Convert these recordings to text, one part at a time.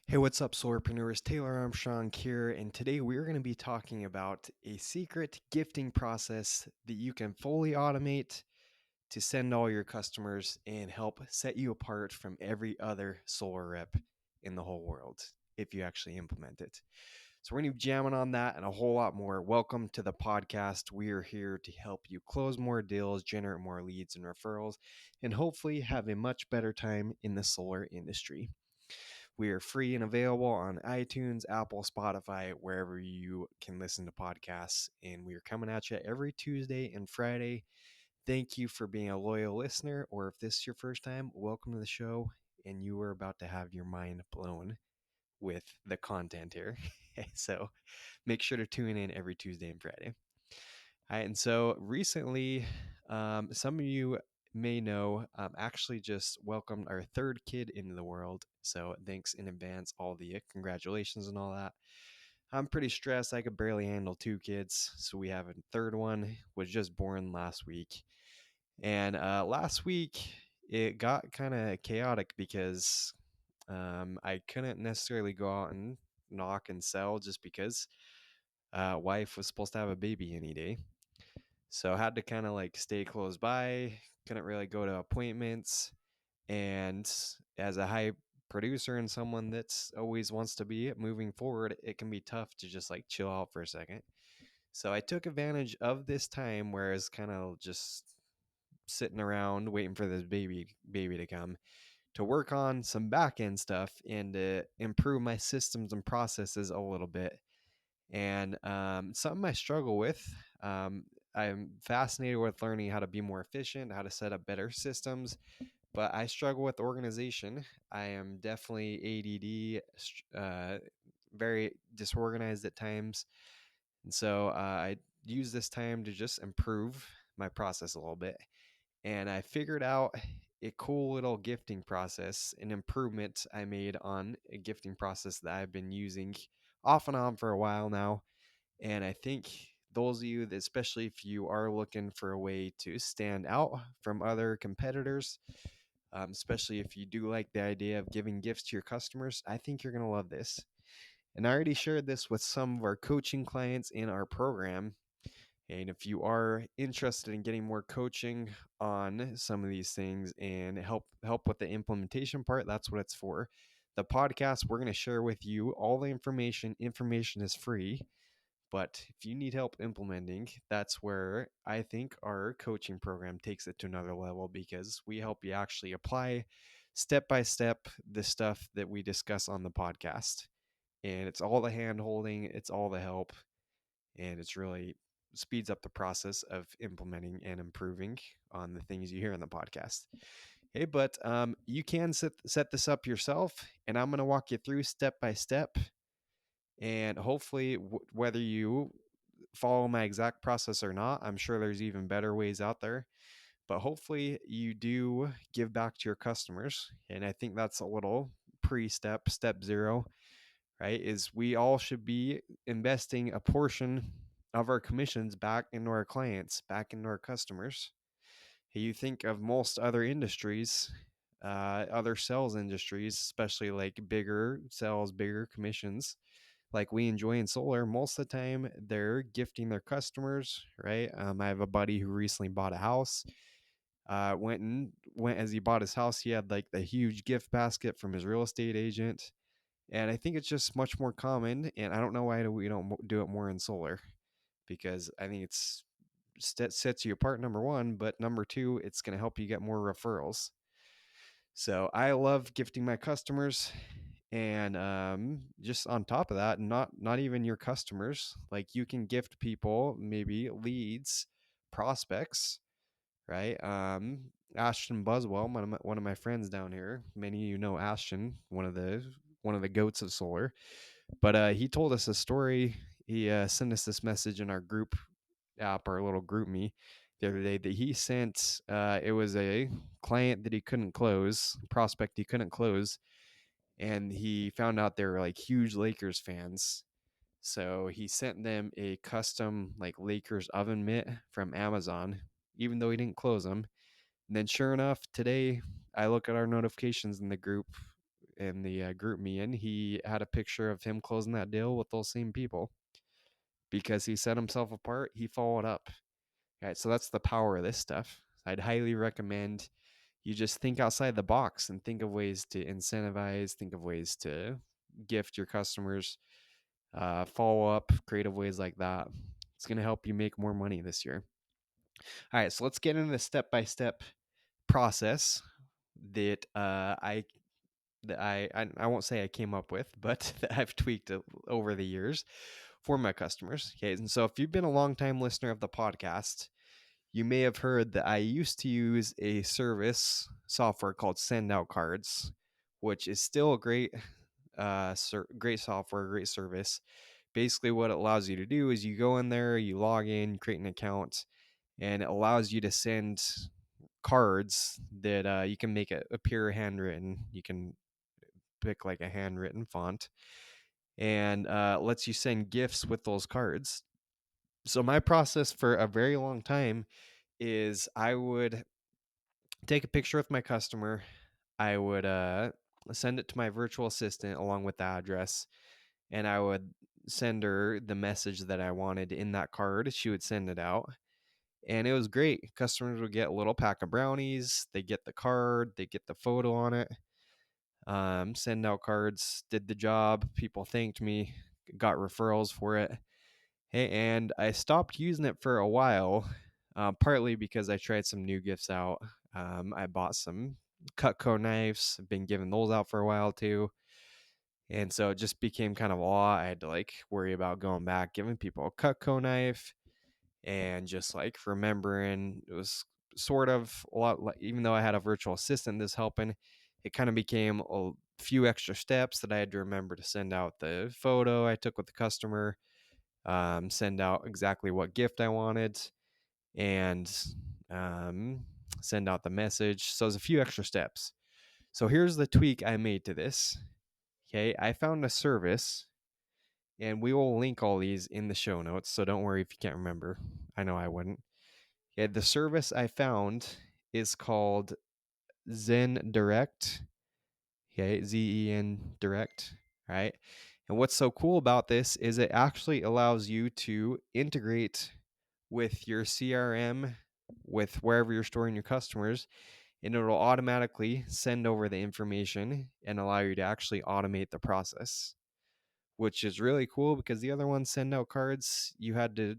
Hey, what's up, Solarpreneurs? Taylor Armstrong here, and today we're going to be talking about a secret gifting process that you can fully automate to send all your customers and help set you apart from every other solar rep in the whole world if you actually implement it. So, we're going to be jamming on that and a whole lot more. Welcome to the podcast. We are here to help you close more deals, generate more leads and referrals, and hopefully have a much better time in the solar industry. We are free and available on iTunes, Apple, Spotify, wherever you can listen to podcasts. And we are coming at you every Tuesday and Friday. Thank you for being a loyal listener, or if this is your first time, welcome to the show. And you are about to have your mind blown with the content here. So make sure to tune in every Tuesday and Friday. All right, and so recently, some of you may know, actually just welcomed our third kid into the world. So thanks in advance, all the congratulations and all that. I'm pretty stressed. I could barely handle two kids. So we have a third one, was just born last week. And last week, it got kind of chaotic because I couldn't necessarily go out and knock and sell just because wife was supposed to have a baby any day. So I had to kind of like stay close by, couldn't really go to appointments. And as a high producer and someone that's always wants to be moving forward, it can be tough to just like chill out for a second. So I took advantage of this time where I was kind of just sitting around waiting for this baby to come to work on some back end stuff and to improve my systems and processes a little bit. And something I struggle with. I'm fascinated with learning how to be more efficient, how to set up better systems, but I struggle with organization. I am definitely ADD, very disorganized at times. And so I use this time to just improve my process a little bit. And I figured out a cool little gifting process, an improvement I made on a gifting process that I've been using off and on for a while now. And I think those of you, especially if you are looking for a way to stand out from other competitors, especially if you do like the idea of giving gifts to your customers, I think you're going to love this. And I already shared this with some of our coaching clients in our program. And if you are interested in getting more coaching on some of these things and help with the implementation part, that's what it's for. The podcast, we're going to share with you all the information. Information is free. But if you need help implementing, that's where I think our coaching program takes it to another level, because we help you actually apply step by step the stuff that we discuss on the podcast. And it's all the hand holding, it's all the help, and it's really speeds up the process of implementing and improving on the things you hear in the podcast. Hey, but you can set this up yourself, and I'm going to walk you through step by step. And hopefully, whether you follow my exact process or not, I'm sure there's even better ways out there. But hopefully, you do give back to your customers. And I think that's a little step zero, right? Is we all should be investing a portion of our commissions back into our clients, back into our customers. You think of most other industries, other sales industries, especially like bigger sales, bigger commissions, like we enjoy in solar. Most of the time they're gifting their customers, right? I have a buddy who recently bought a house. Went as he bought his house, he had like the huge gift basket from his real estate agent. And I think it's just much more common. And I don't know why we don't do it more in solar, because I think it's sets you apart, number one, but number two, it's going to help you get more referrals. So I love gifting my customers. And just on top of that, not even your customers, like you can gift people maybe leads, prospects, right? Ashton Buswell, one of my friends down here. Many of you know Ashton, one of the goats of solar. But he told us a story. He sent us this message in our group app, our little group me, the other day, that he sent. It was a client that he couldn't close, prospect he couldn't close, and he found out they were like huge Lakers fans. So he sent them a custom like Lakers oven mitt from Amazon, even though he didn't close them. And then sure enough, today I look at our notifications in the group, in the group me in, he had a picture of him closing that deal with those same people because he set himself apart. He followed up. All right, so that's the power of this stuff. I'd highly recommend you just think outside the box and think of ways to incentivize, think of ways to gift your customers, follow up, creative ways like that. It's going to help you make more money this year. All right, so let's get into the step-by-step process that I won't say I came up with, but that I've tweaked over the years for my customers. Okay, and so if you've been a long-time listener of the podcast, you may have heard that I used to use a service software called Send Out Cards, which is still a great software, great service. Basically, what it allows you to do is you go in there, you log in, create an account, and it allows you to send cards that you can make it appear handwritten. You can pick like a handwritten font, and lets you send gifts with those cards. So my process for a very long time is I would take a picture with my customer. I would send it to my virtual assistant along with the address, and I would send her the message that I wanted in that card. She would send it out, and it was great. Customers would get a little pack of brownies. They get the card. They get the photo on it. Send out cards. Did the job. People thanked me. Got referrals for it. Hey, and I stopped using it for a while, partly because I tried some new gifts out. I bought some Cutco knives. I've been giving those out for a while too. And so it just became kind of a lot. I had to like worry about going back, giving people a Cutco knife, and just like remembering it was sort of a lot like, even though I had a virtual assistant that's helping, it kind of became a few extra steps that I had to remember to send out the photo I took with the customer, send out exactly what gift I wanted, and um, send out the message. So there's a few extra steps. So here's the tweak I made to this. Okay, I found a service, and we will link all these in the show notes. So don't worry if you can't remember. I know I wouldn't. Okay, the service I found is called Zen Direct. Okay, Zen Direct. Right. And what's so cool about this is it actually allows you to integrate with your CRM, with wherever you're storing your customers, and it'll automatically send over the information and allow you to actually automate the process, which is really cool because the other ones send out cards. You had to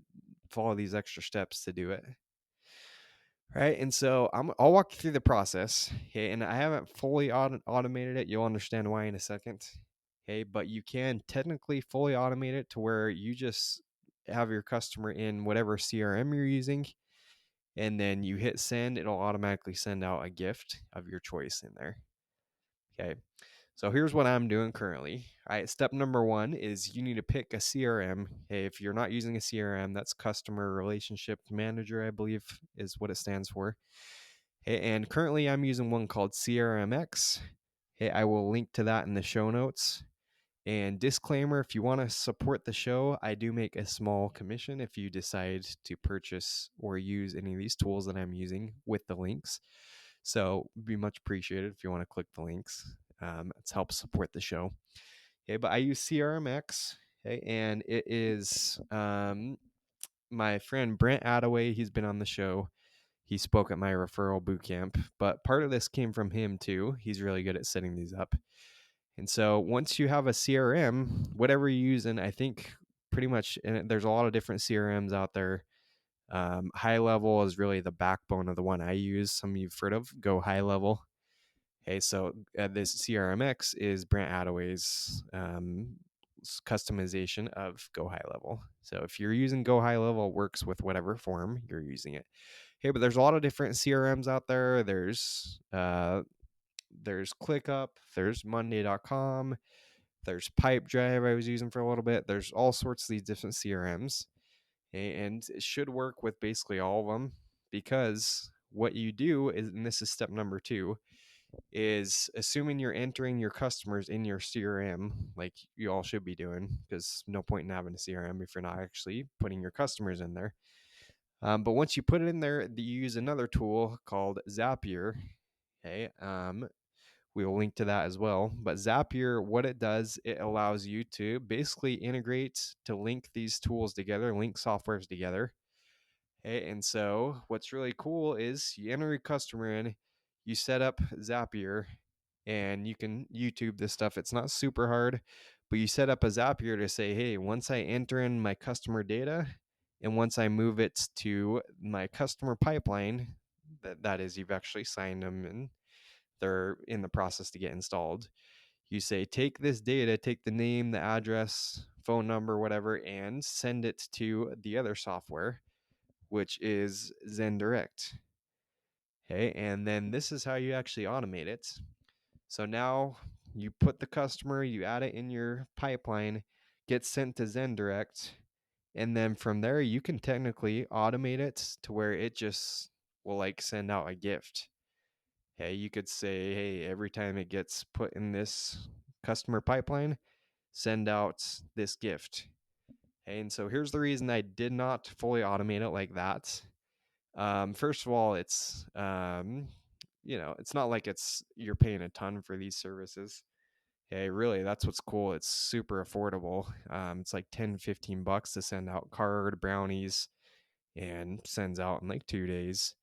follow these extra steps to do it. Right. And so I'll walk you through the process. Okay. And I haven't fully automated it. You'll understand why in a second. Okay. But you can technically fully automate it to where you just have your customer in whatever CRM you're using, and then you hit send. It'll automatically send out a gift of your choice in there. Okay. So here's what I'm doing currently. All right. Step number one is you need to pick a CRM. Okay. If you're not using a CRM, that's Customer Relationship Manager, I believe is what it stands for. Okay. And currently I'm using one called CRMX. Okay. I will link to that in the show notes. And disclaimer, if you want to support the show, I do make a small commission if you decide to purchase or use any of these tools that I'm using with the links. So it'd be much appreciated if you want to click the links. It's helps support the show. Okay, but I use CRMX. Okay, and it is my friend Brent Attaway. He's been on the show. He spoke at my referral bootcamp, but part of this came from him too. He's really good at setting these up. And so once you have a CRM, whatever you use, and I think pretty much, and there's a lot of different CRMs out there. High Level is really the backbone of the one I use. Some of you've heard of Go High Level. Okay, so this CRMX is Brent Attaway's customization of Go High Level. So if you're using Go High Level, it works with whatever form you're using it. Okay, but there's a lot of different CRMs out there. There's ClickUp, there's Monday.com, there's Pipedrive I was using for a little bit. There's all sorts of these different CRMs, and it should work with basically all of them, because what you do is, and this is step number 2, is assuming you're entering your customers in your CRM, like you all should be doing, because no point in having a CRM if you're not actually putting your customers in there. But once you put it in there, you use another tool called Zapier. Okay. We will link to that as well. But Zapier, what it does, it allows you to basically integrate to link these tools together, link softwares together. Okay, and so what's really cool is you enter your customer in, you set up Zapier, and you can YouTube this stuff. It's not super hard, but you set up a Zapier to say, hey, once I enter in my customer data and once I move it to my customer pipeline, that is, you've actually signed them and they're in the process to get installed. You say, take this data, take the name, the address, phone number, whatever, and send it to the other software, which is Zen Direct. Okay, and then this is how you actually automate it. So now you put the customer, you add it in your pipeline, gets sent to Zen Direct, and then from there you can technically automate it to where it just will like send out a gift. Okay, you could say, hey, every time it gets put in this customer pipeline, send out this gift. Okay, and so here's the reason I did not fully automate it like that. First of all, it's it's not like you're paying a ton for these services. Okay, really, that's what's cool. It's super affordable. It's like 10-15 bucks to send out card brownies and sends out in like 2 days.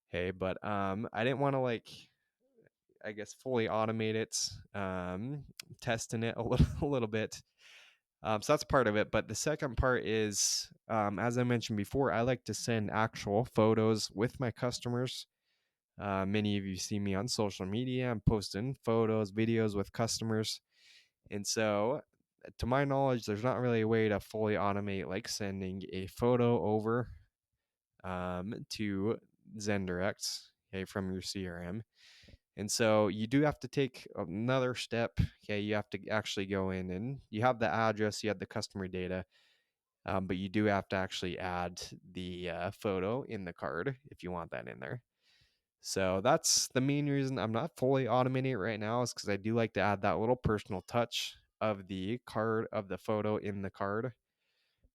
Okay, but I didn't want to like, I guess, fully automate it, testing it a little a little bit. So that's part of it. But the second part is, as I mentioned before, I like to send actual photos with my customers. Many of you see me on social media. I'm posting photos, videos with customers. And so, to my knowledge, there's not really a way to fully automate like sending a photo over to Zen Direct, okay, from your CRM. And so you do have to take another step. Okay, you have to actually go in and you have the address, you have the customer data, but you do have to actually add the photo in the card if you want that in there. So that's the main reason I'm not fully automating it right now, is because I do like to add that little personal touch of the card, of the photo in the card,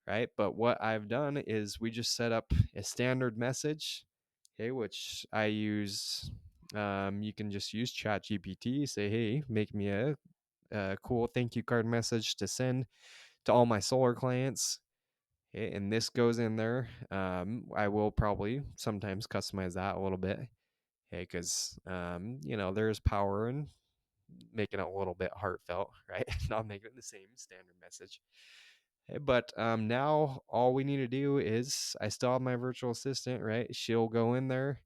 right? But what I've done is we just set up a standard message, okay, which I use. You can just use Chat GPT, say, hey, make me a cool thank you card message to send to all my solar clients. Okay, and this goes in there. I will probably sometimes customize that a little bit. Okay, because there's power in making it a little bit heartfelt, right? Not making it the same standard message. Okay, but now all we need to do is, I still have my virtual assistant, right? She'll go in there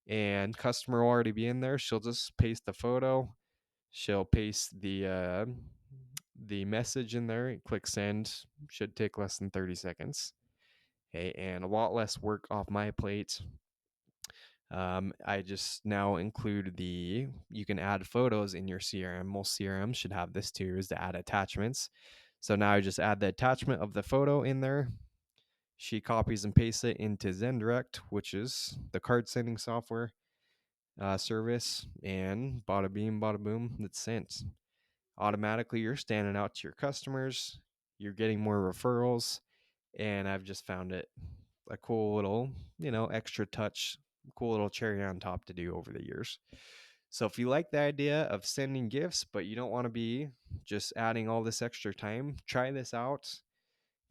and customer will already be in there. She'll just paste the photo. She'll paste the message in there, click send. Should take less than 30 seconds. Okay, and a lot less work off my plate. I just now include you can add photos in your CRM. Most CRMs should have this too, is to add attachments. So now I just add the attachment of the photo in there. She copies and pastes it into Zen Direct, which is the card sending software service, and bada beam, bada boom, it's sent. Automatically, you're standing out to your customers. You're getting more referrals, and I've just found it a cool little, extra touch, cool little cherry on top to do over the years. So if you like the idea of sending gifts, but you don't want to be just adding all this extra time, try this out.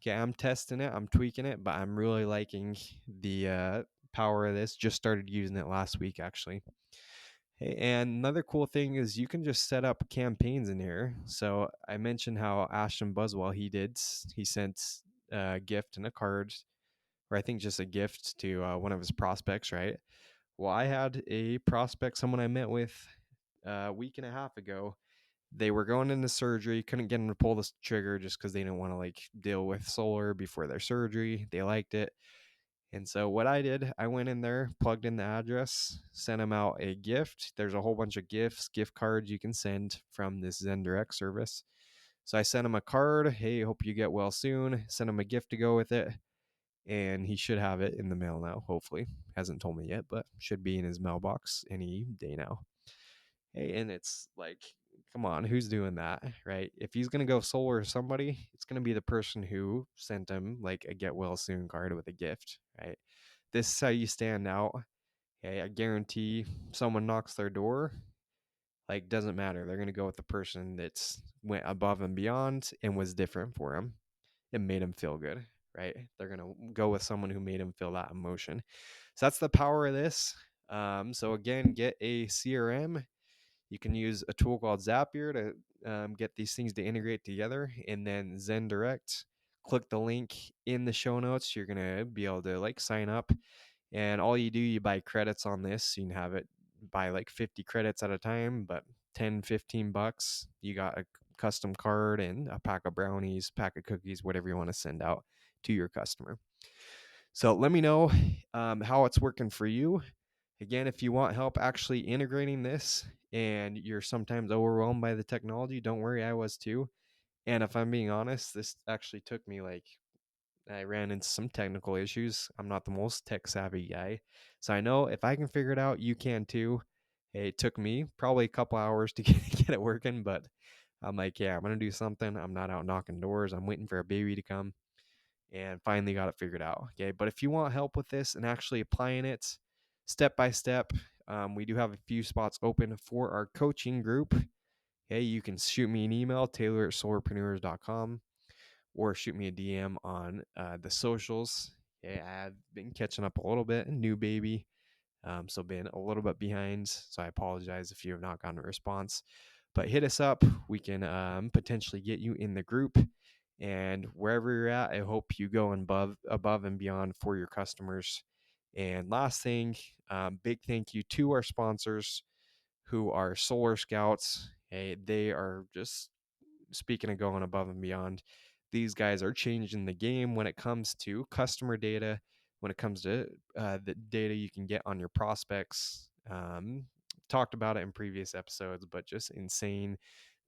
Okay, I'm testing it, I'm tweaking it, but I'm really liking the power of this. Just started using it last week, actually. Hey, and another cool thing is you can just set up campaigns in here. So I mentioned how Ashton Buswell, he sent a gift and a card, or I think just a gift to one of his prospects, right? Well, I had a prospect, someone I met with a week and a half ago. They were going into surgery, couldn't get him to pull the trigger just because they didn't want to like deal with solar before their surgery. They liked it. And so what I did, I went in there, plugged in the address, sent them out a gift. There's a whole bunch of gifts, gift cards you can send from this Zen Direct service. So I sent him a card. Hey, hope you get well soon. Sent him a gift to go with it. And he should have it in the mail now, hopefully. Hasn't told me yet, but should be in his mailbox any day now. Hey, and it's like, come on, who's doing that, right? If he's going to go solar with somebody, it's going to be the person who sent him like a get well soon card with a gift, right? This is how you stand out. Okay, I guarantee someone knocks their door Like, doesn't matter. They're going to go with the person that's went above and beyond and was different for them. It made them feel good, right? They're going to go with someone who made them feel that emotion. So that's the power of this. So again, get a CRM. You can use a tool called Zapier to get these things to integrate together, and then Zen Direct. Click the link in the show notes. You're gonna be able to like sign up, and all you do, you buy credits on this. You can have it buy like 50 credits at a time, but 10, $15, you got a custom card and a pack of brownies, pack of cookies, whatever you want to send out to your customer. So let me know how it's working for you. Again, if you want help actually integrating this and you're sometimes overwhelmed by the technology, don't worry, I was too. And if I'm being honest, this actually took me like, I ran into some technical issues. I'm not the most tech savvy guy. So I know if I can figure it out, you can too. It took me probably a couple hours to get it working, but I'm like, yeah, I'm going to do something. I'm not out knocking doors. I'm waiting for a baby to come, and finally got it figured out. Okay. But if you want help with this and actually applying it step by step, we do have a few spots open for our coaching group. Okay. You can shoot me an email, taylor@solarpreneurs.com, or shoot me a DM on the socials. Okay. I've been catching up a little bit, new baby. So been a little bit behind. So I apologize if you have not gotten a response, but hit us up. We can potentially get you in the group, and wherever you're at, I hope you go above and beyond for your customers. And last thing, big thank you to our sponsors who are Solar Scouts. Hey, they are just, speaking of going above and beyond, these guys are changing the game when it comes to customer data, when it comes to the data you can get on your prospects. Talked about it in previous episodes, but just insane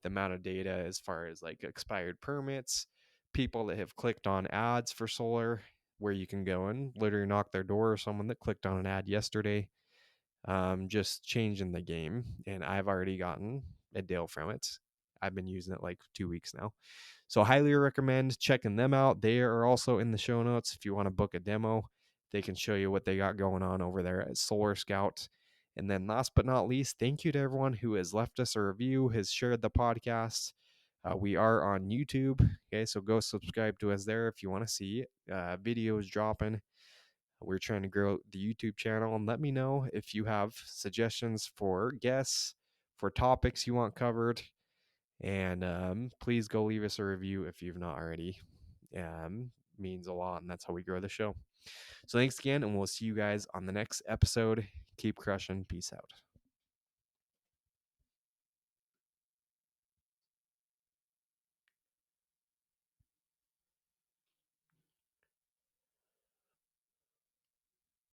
the amount of data as far as like expired permits, people that have clicked on ads for solar, where you can go and literally knock their door, or someone that clicked on an ad yesterday. Just changing the game, and I've already gotten a deal from it. I've been using it like 2 weeks now. So highly recommend checking them out. They are also in the show notes. If you want to book a demo, they can show you what they got going on over there at Solar Scout. And then last but not least, thank you to everyone who has left us a review, has shared the podcast. We are on YouTube. Okay, so go subscribe to us there if you want to see videos dropping. We're trying to grow the YouTube channel, and let me know if you have suggestions for guests, for topics you want covered. And please go leave us a review if you've not already. Means a lot, and that's how we grow the show. So thanks again, and we'll see you guys on the next episode. Keep crushing. Peace out.